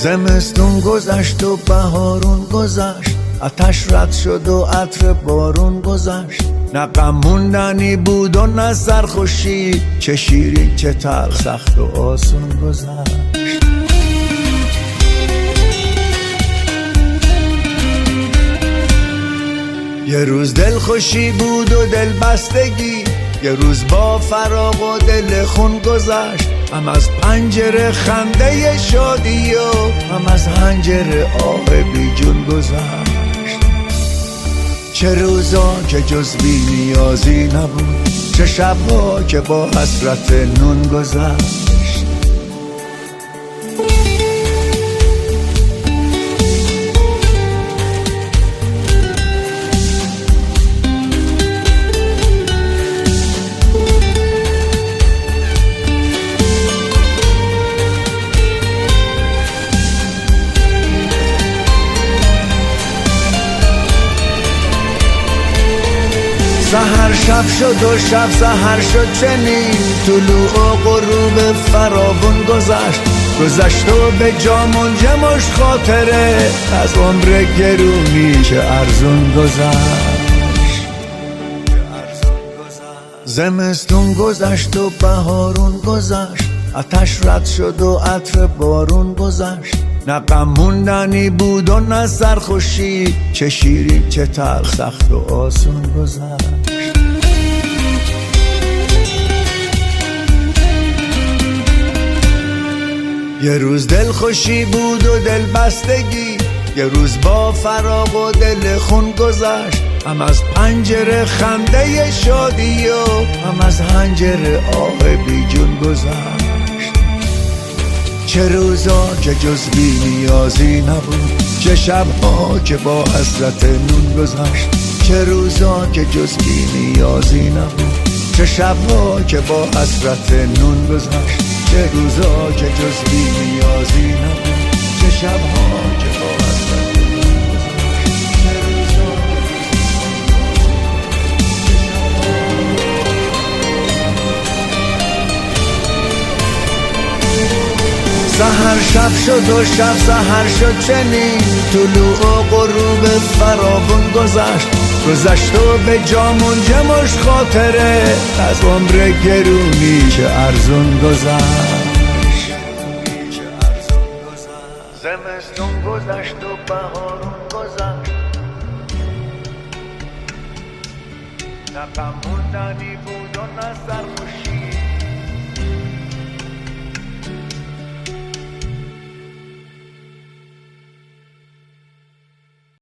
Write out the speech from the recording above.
زمستون گذشت و بهارون گذشت، آتش رد شد و عطر بارون گذشت. نه غم موندنی بود و نه سرخوشی، چه شیرین چه تلخ، سخت و آسون گذشت. یه روز دلخوشی بود و دلبستگی، یه روز با فراق و دل خون گذشت. هم از پنجره خنده شادی و هم از حنجره آه بی جون گذشت. چه روزا که جز بی نیازی نبود، چه شبها که با حسرت نون گذشت. سحر شب شد و شب سحر شد چنین، طلوع و غروب فراوون گذشت. گذشت و به جا منجمش خاطره، از عمر گرونی چه ارزون گذشت. زمستون گذشت و بهارون گذشت، آتش رد شد و عطر بارون گذشت. نه غم موندنی بود و نه سرخوشی، چه شیرین چه تلخ، سخت و آسون گذشت. یه روز دلخوشی بود و دلبستگی، یه روز با فراق و دل خون گذشت. هم از پنجره خنده شادی و هم از حنجره آه بی جون گذشت. چه روزا که جز بی نیازی نبود، چه شبها که با حسرت نون گذشت. چه روزا که جز بی نیازی نبود، چه شبها که با حسرت نون گذشت. چه روزا که جز بی نیازی نبود، چه شبها که با حسرت نون گذشت. سحر شب شد و شب سحر شد چنین، طلوع و غروب فراوون گذشت. گذشت و به جا منجمش خاطره، از عمر گرونی چه ارزون گذشت. زمستون گذشت و بهارون گذشت، نه غم موندنی بود و نه سرخوشی.